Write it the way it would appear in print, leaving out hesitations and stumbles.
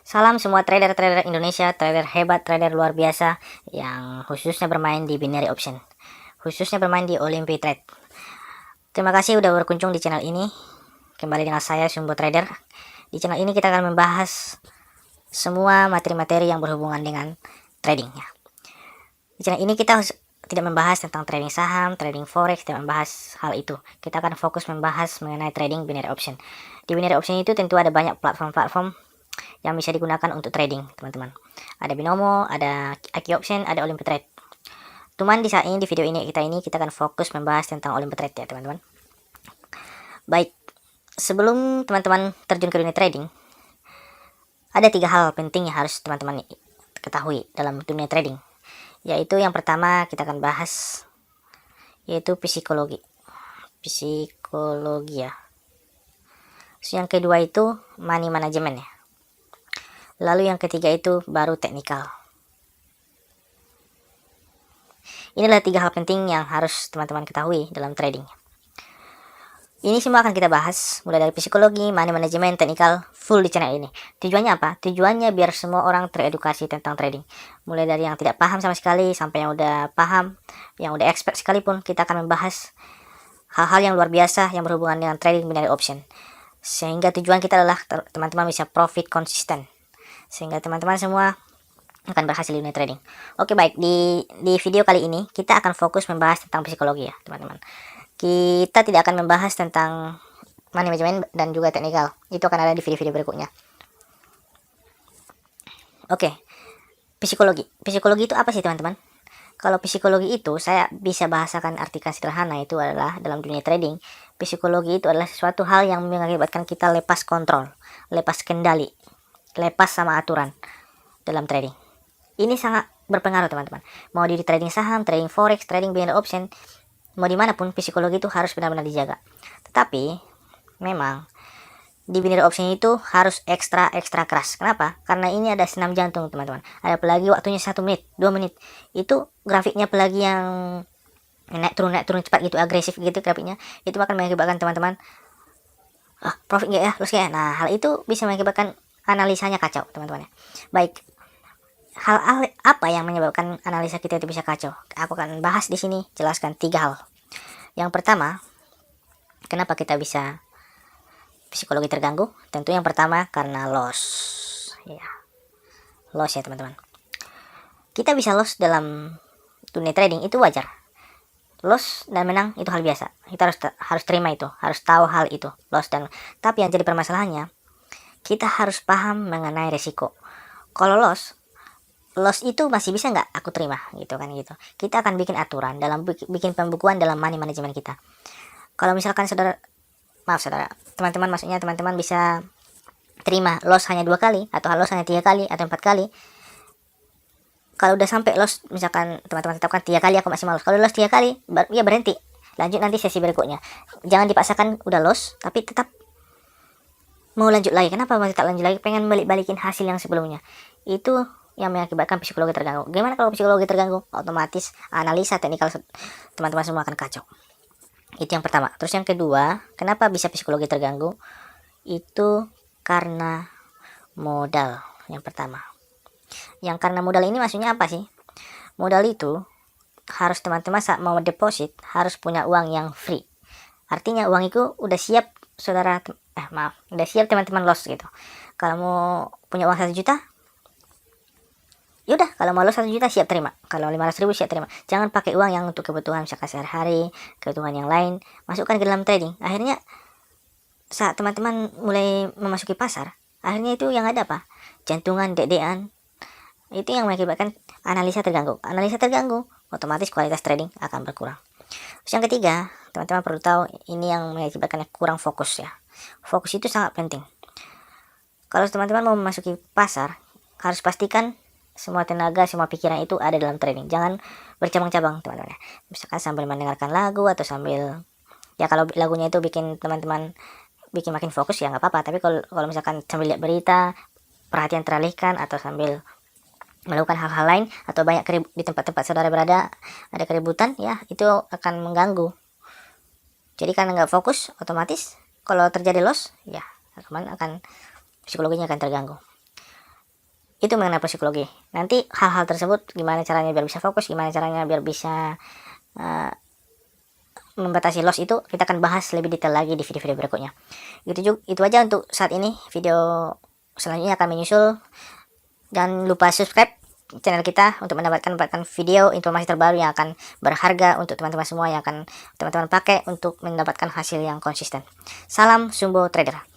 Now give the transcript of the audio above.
Salam semua trader-trader Indonesia, trader hebat, trader luar biasa yang khususnya bermain di binary option, khususnya bermain di Olympi Trade. Terima kasih udah berkunjung di channel ini. Kembali dengan saya Sumbo Trader. Di channel ini kita akan membahas semua materi-materi yang berhubungan dengan trading ya. Di channel ini kita tidak membahas tentang trading saham, trading forex, tidak membahas hal itu. Kita akan fokus membahas mengenai trading binary option. Di binary option itu tentu ada banyak platform-platform yang bisa digunakan untuk trading, teman-teman. Ada Binomo, ada Aki Option, ada Olympi Trade. Cuman di saat ini, di video ini kita akan fokus membahas tentang Olympi Trade ya, teman-teman. Baik, sebelum teman-teman terjun ke dunia trading, ada 3 hal penting yang harus teman-teman ketahui dalam dunia trading. Yaitu yang pertama kita akan bahas, yaitu psikologi. Psikologi ya. Yang kedua itu money management ya. Lalu yang ketiga itu baru teknikal. Inilah 3 hal penting yang harus teman-teman ketahui dalam trading. Ini semua akan kita bahas, mulai dari psikologi, money management, teknikal, full di channel ini. Tujuannya apa? Tujuannya biar semua orang teredukasi tentang trading. Mulai dari yang tidak paham sama sekali, sampai yang udah paham, yang udah expert sekalipun, kita akan membahas hal-hal yang luar biasa yang berhubungan dengan trading binary option. Sehingga tujuan kita adalah teman-teman bisa profit konsisten. Sehingga teman-teman semua akan berhasil di dunia trading. Oke, baik, di video kali ini kita akan fokus membahas tentang psikologi ya, teman-teman. Kita tidak akan membahas tentang money management dan juga teknikal. Itu akan ada di video-video berikutnya. Oke, psikologi. Psikologi itu apa sih, teman-teman? Kalau psikologi itu saya bisa bahasakan artikan sederhana, itu adalah dalam dunia trading, psikologi itu adalah sesuatu hal yang mengakibatkan kita lepas kontrol, lepas kendali, lepas sama aturan dalam trading. Ini sangat berpengaruh, teman-teman. Mau di trading saham, trading forex, trading binary option, mau dimanapun psikologi itu harus benar-benar dijaga. Tetapi memang di binary option itu harus ekstra keras. Kenapa? Karena ini ada senam jantung, teman-teman. Ada apalagi waktunya 1 menit, 2 menit. Itu grafiknya apalagi yang naik turun cepat gitu, agresif gitu grafiknya. Itu akan mengakibatkan teman-teman profit nggak ya, loss nggak ya. Nah, hal itu bisa mengakibatkan analisanya kacau, teman-teman ya. Baik, hal apa yang menyebabkan analisa kita itu bisa kacau? Aku akan bahas di sini, jelaskan 3 hal. Yang pertama, kenapa kita bisa psikologi terganggu? Tentu yang pertama karena loss. Ya, loss ya, teman-teman. Kita bisa loss dalam dunia trading itu wajar. Loss dan menang itu hal biasa. Kita harus terima itu, harus tahu hal itu, loss dan. Tapi yang jadi permasalahannya, kita harus paham mengenai resiko. Kalau loss itu masih bisa nggak aku terima gitu kan gitu. Kita akan bikin aturan dalam bikin pembukuan dalam money management kita. Kalau misalkan teman-teman maksudnya teman-teman bisa terima loss hanya 2 kali atau loss hanya 3 kali atau 4 kali. Kalau udah sampai loss, misalkan teman-teman tetapkan 3 kali aku maksimal loss. Kalau loss 3 kali ya berhenti, lanjut nanti sesi berikutnya. Jangan dipaksakan udah loss tapi tetap mau lanjut lagi. Kenapa masih tak lanjut lagi? Pengen balikin hasil yang sebelumnya. Itu yang mengakibatkan psikologi terganggu. Gimana kalau psikologi terganggu? Otomatis analisa teknikal teman-teman semua akan kacau. Itu yang pertama. Terus yang kedua, kenapa bisa psikologi terganggu? Itu karena modal. Yang pertama. Yang karena modal ini maksudnya apa sih? Modal itu harus teman-teman saat mau deposit harus punya uang yang free. Artinya uang itu udah siap saudara, udah siap teman-teman loss gitu. Kalau mau punya uang 1 juta, yaudah, kalau mau loss 1 juta siap terima. Kalau 500.000 siap terima. Jangan pakai uang yang untuk kebutuhan misalkan sehari-hari, kebutuhan yang lain, masukkan ke dalam trading. Akhirnya saat teman-teman mulai memasuki pasar, akhirnya itu yang ada apa? Jantungan, dedean. Itu yang mengakibatkan analisa terganggu. Analisa terganggu, otomatis kualitas trading akan berkurang. Terus yang ketiga, teman-teman perlu tahu ini yang mengakibatkan kurang fokus ya. Fokus itu sangat penting. Kalau teman-teman mau memasuki pasar, harus pastikan semua tenaga, semua pikiran itu ada dalam trading. Jangan bercabang-cabang, teman-teman. Misalkan sambil mendengarkan lagu atau sambil, ya kalau lagunya itu bikin teman-teman bikin makin fokus ya nggak apa-apa. Tapi kalau misalkan sambil lihat berita, perhatian teralihkan, atau sambil melakukan hal-hal lain, atau banyak di tempat-tempat saudara berada ada keributan, ya itu akan mengganggu. Jadi karena nggak fokus, otomatis kalau terjadi loss, ya teman akan psikologinya akan terganggu. Itu mengenai psikologi. Nanti hal-hal tersebut gimana caranya biar bisa fokus, gimana caranya biar bisa membatasi loss, itu kita akan bahas lebih detail lagi di video-video berikutnya. Itu aja untuk saat ini. Video selanjutnya akan menyusul. Jangan lupa subscribe channel kita untuk mendapatkan video informasi terbaru yang akan berharga untuk teman-teman semua, yang akan teman-teman pakai untuk mendapatkan hasil yang konsisten. Salam Sumbo Trader.